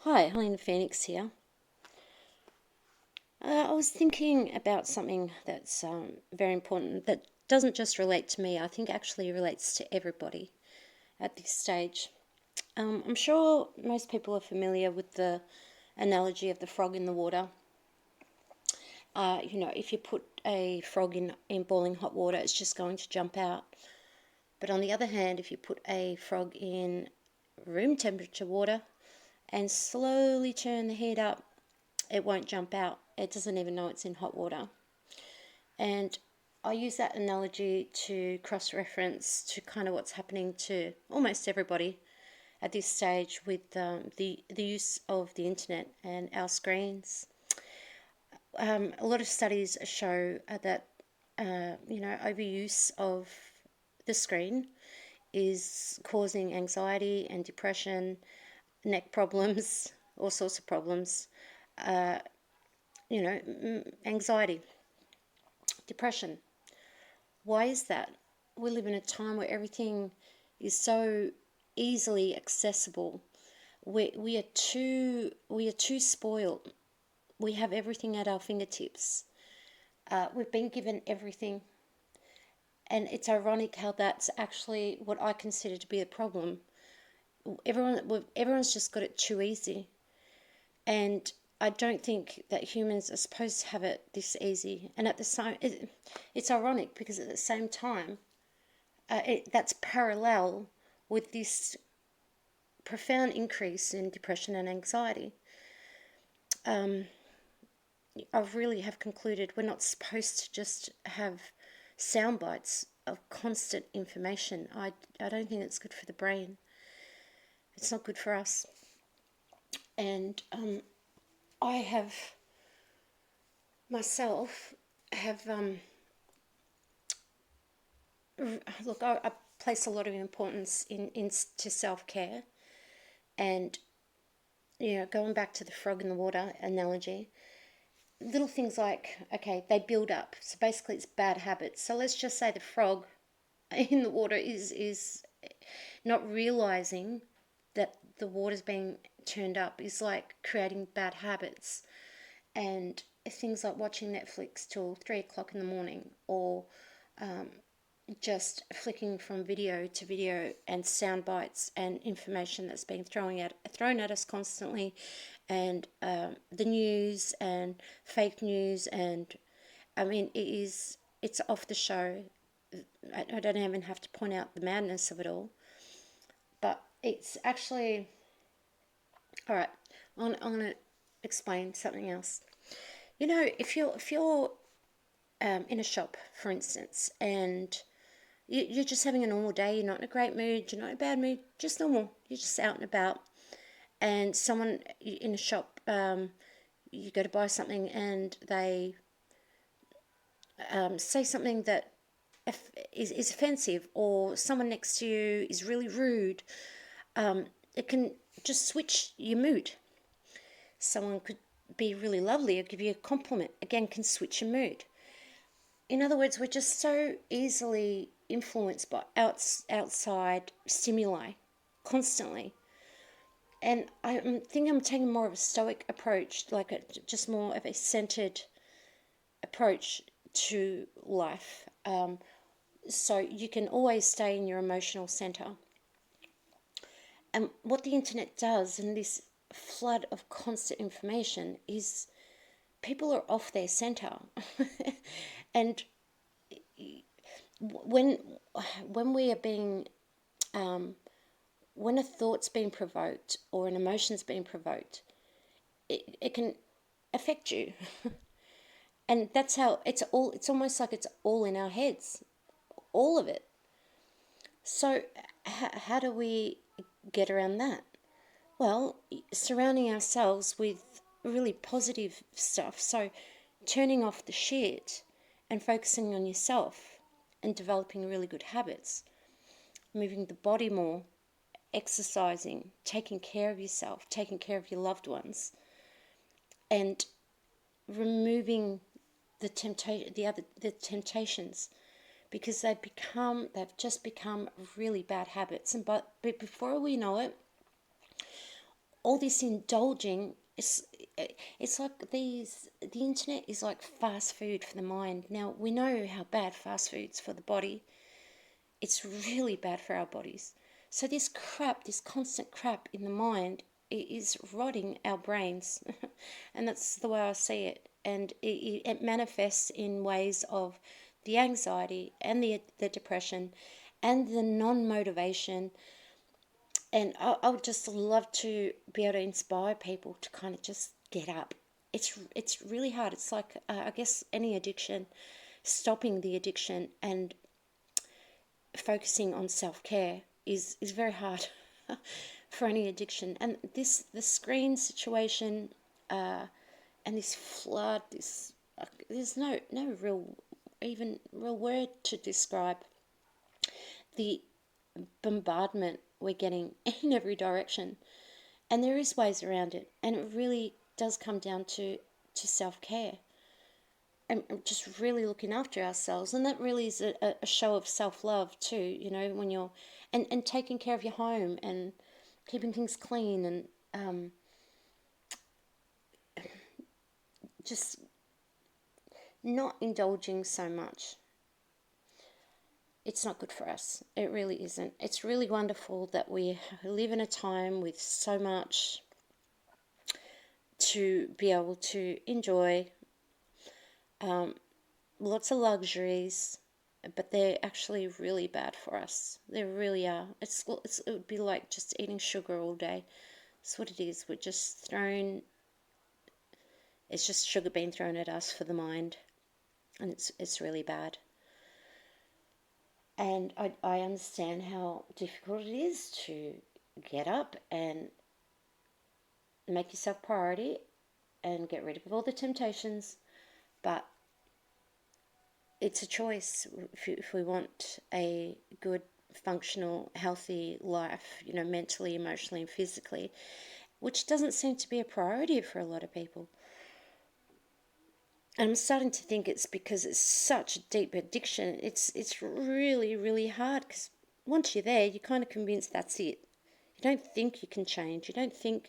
Hi, Helena Phoenix here. I was thinking about something that's very important that doesn't just relate to me, I think actually relates to everybody at this stage. I'm sure most people are familiar with the analogy of the frog in the water. If you put a frog in boiling hot water, it's just going to jump out. But on the other hand, if you put a frog in room temperature water and slowly turn the heat up, it won't jump out. It doesn't even know it's in hot water. And I use that analogy to cross-reference to kind of what's happening to almost everybody at this stage with the use of the internet and our screens. A lot of studies show that overuse of the screen is causing anxiety and depression, neck problems, all sorts of problems. Anxiety, depression. Why is that? We live in a time where everything is so easily accessible. We are too spoiled. We have everything at our fingertips. We've been given everything, and it's ironic how that's actually what I consider to be a problem. Everyone's just got it too easy, and I don't think that humans are supposed to have it this easy. And at the same, it's ironic because at the same time, that's parallel with this profound increase in depression and anxiety. I really have concluded we're not supposed to just have sound bites of constant information. I don't think it's good for the brain. It's not good for us. And I have myself have look. I place a lot of importance into self-care, and going back to the frog in the water analogy, little things like, okay, they build up. So basically, it's bad habits. So let's just say the frog in the water is not realizing that the water's being turned up is like creating bad habits, and things like watching Netflix till 3 o'clock in the morning, or just flicking from video to video and sound bites and information that's being thrown at us constantly, and the news and fake news, and I mean it's off the show. I don't even have to point out the madness of it all, but it's actually all right. I'm going to explain something else. If you're in a shop, for instance, and you're just having a normal day, you're not in a great mood, you're not in a bad mood, just normal, you're just out and about, and someone in a shop, you go to buy something and they say something that is offensive, or someone next to you is really rude, it can just switch your mood. Someone could be really lovely or give you a compliment, again, can switch your mood. In other words, we're just so easily influenced by outside stimuli constantly. And I think I'm taking more of a stoic approach, like just more of a centered approach to life. So you can always stay in your emotional center. And what the internet does in this flood of constant information is people are off their center. And when when we are being when a thought's being provoked or an emotion's being provoked, it can affect you. And that's how it's almost like it's all in our heads, all of it. So how do we get around that? Well, surrounding ourselves with really positive stuff. So turning off the shit and focusing on yourself and developing really good habits. Moving the body more, exercising, taking care of yourself, taking care of your loved ones, and removing the temptations, because they've just become really bad habits. And but before we know it, all this indulging, it's like the internet is like fast food for the mind. Now, we know how bad fast food's for the body. It's really bad for our bodies. So this crap, this constant crap in the mind, it is rotting our brains. And that's the way I see it. And it manifests in ways of the anxiety and the depression and the non-motivation. And I would just love to be able to inspire people to kind of just get up. It's really hard. It's like, I guess, any addiction, stopping the addiction and focusing on self-care is very hard for any addiction. And the screen situation, and this flood, there's no real word to describe the bombardment we're getting in every direction. And there is ways around it, and it really does come down to self-care and just really looking after ourselves. And that really is a show of self-love too, when you're and taking care of your home and keeping things clean, and just not indulging so much. It's not good for us. It really isn't. It's really wonderful that we live in a time with so much to be able to enjoy, lots of luxuries, but they're actually really bad for us. They really are. It would be like just eating sugar all day. That's what it is. It's just sugar being thrown at us for the mind, and it's really bad. And I understand how difficult it is to get up and make yourself priority and get rid of all the temptations, but it's a choice if we want a good, functional, healthy life, mentally, emotionally, and physically, which doesn't seem to be a priority for a lot of people. And I'm starting to think it's because it's such a deep addiction. It's really, really hard, because once you're there, you're kind of convinced that's it. You don't think you can change. You don't think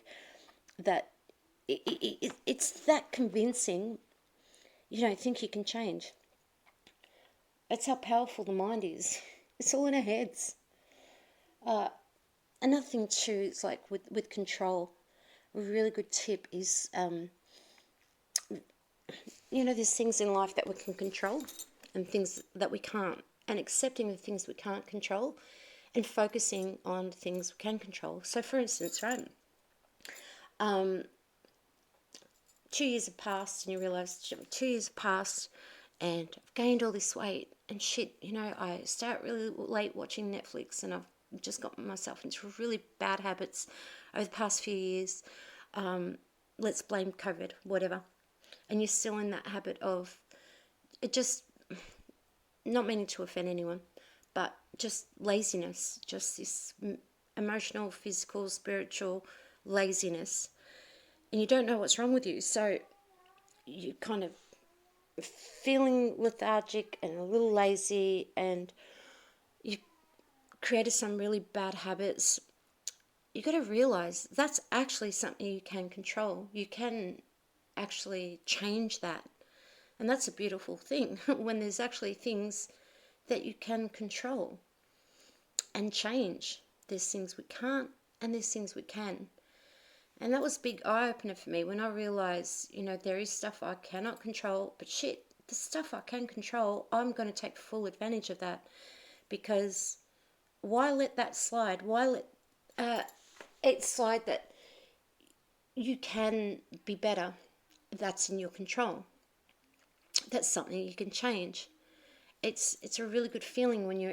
that it's that convincing. You don't think you can change. That's how powerful the mind is. It's all in our heads. Another thing too is like with control. A really good tip is, there's things in life that we can control and things that we can't. And accepting the things we can't control and focusing on things we can control. So for instance, right, 2 years have passed and you realise 2 years have passed and I've gained all this weight and shit, I start really late watching Netflix and I've just got myself into really bad habits over the past few years. Let's blame COVID, whatever. And you're still in that habit of it, just not meaning to offend anyone, but just laziness, just this emotional, physical, spiritual laziness. And you don't know what's wrong with you. So you kind of feeling lethargic and a little lazy, and you created some really bad habits. You got to realize that's actually something you can control. You can actually change that. And that's a beautiful thing when there's actually things that you can control and change. There's things we can't and there's things we can. And that was a big eye-opener for me when I realised, there is stuff I cannot control, but shit, the stuff I can control, I'm going to take full advantage of that. Because why let that slide? Why let it slide that you can be better? That's in your control. That's something you can change. It's a really good feeling when you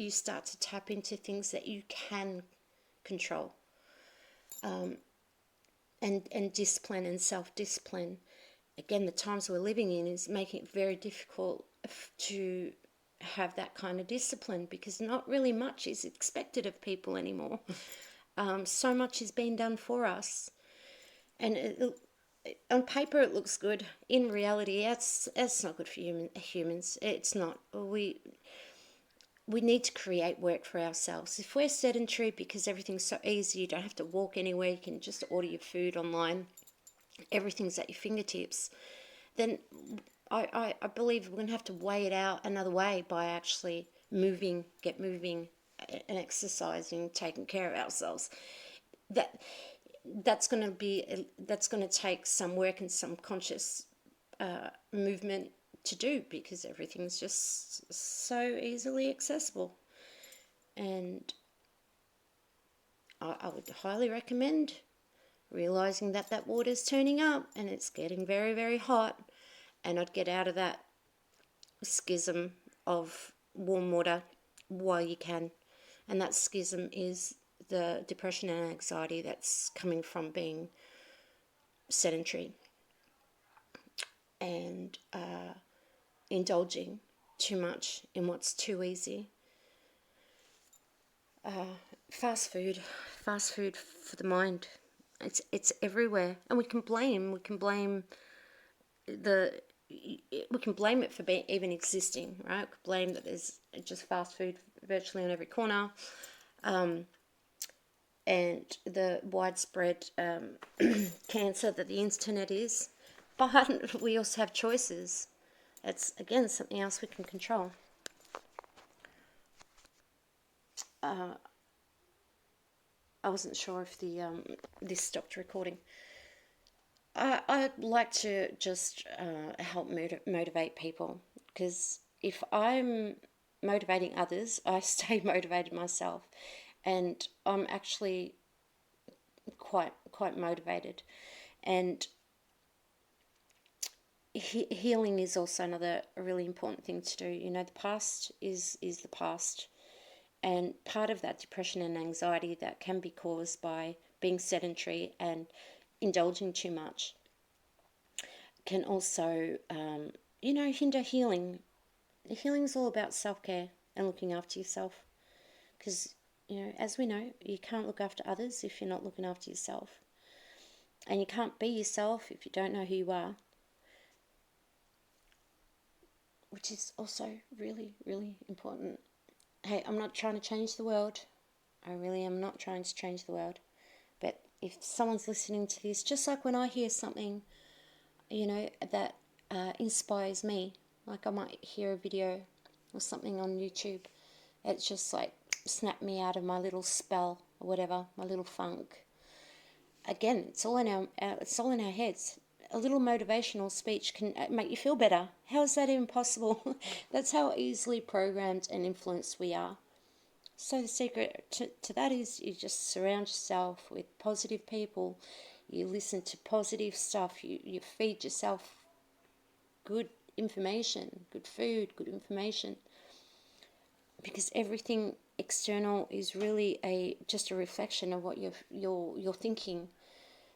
start to tap into things that you can control. And discipline and self-discipline. Again, the times we're living in is making it very difficult to have that kind of discipline, because not really much is expected of people anymore. So much is being done for us. And on paper it looks good. In reality, that's not good for humans. It's not. we need to create work for ourselves. If we're sedentary because everything's so easy, you don't have to walk anywhere, you can just order your food online, everything's at your fingertips, then I believe we're going to have to weigh it out another way by actually get moving and exercising, taking care of ourselves. That's going to take some work and some conscious movement to do, because everything's just so easily accessible. And I would highly recommend realizing that that water's turning up and it's getting very, very hot, and I'd get out of that schism of warm water while you can. And that schism is the depression and anxiety that's coming from being sedentary and indulging too much in what's too easy. Fast food for the mind. It's everywhere, and we can blame it for even existing, right? We can blame that there's just fast food virtually on every corner, and the widespread cancer that the internet is. But we also have choices. That's, again, something else we can control. I wasn't sure if this stopped recording. I'd like to just help motivate people, because if I'm motivating others, I stay motivated myself, and I'm actually quite motivated. And healing is also another really important thing to do. You know, the past is the past, and part of that depression and anxiety that can be caused by being sedentary and indulging too much can also, hinder healing. Healing is all about self-care and looking after yourself, because, as we know, you can't look after others if you're not looking after yourself, and you can't be yourself if you don't know who you are, which is also really, really important. Hey, I'm not trying to change the world. I really am not trying to change the world. But if someone's listening to this, just like when I hear something, that inspires me, like I might hear a video or something on YouTube, it's just like snap me out of my little spell or whatever, my little funk. Again, it's all in our heads. A little motivational speech can make you feel better. How is that even possible? That's how easily programmed and influenced we are. So the secret to that is you just surround yourself with positive people. You listen to positive stuff. You feed yourself good information, good food, good information. Because everything external is really just a reflection of what you're thinking.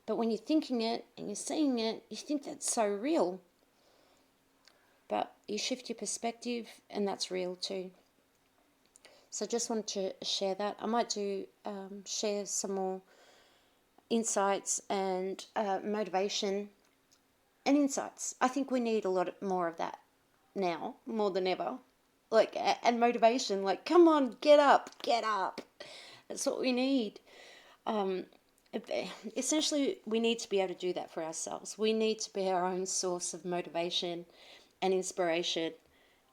But when you're thinking it and you're seeing it, you think that's so real. But you shift your perspective, and that's real too. So I just wanted to share that. I might share some more insights and motivation and insights. I think we need a lot more of that now, more than ever. And motivation, come on, get up. That's what we need. Essentially, we need to be able to do that for ourselves. We need to be our own source of motivation and inspiration,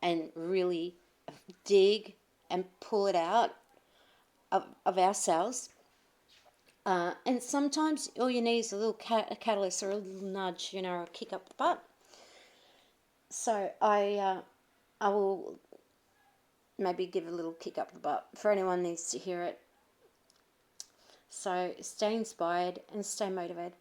and really dig and pull it out of ourselves. And sometimes all you need is a little catalyst or a little nudge, or a kick up the butt. So I will maybe give a little kick up the butt for anyone who needs to hear it. So stay inspired and stay motivated.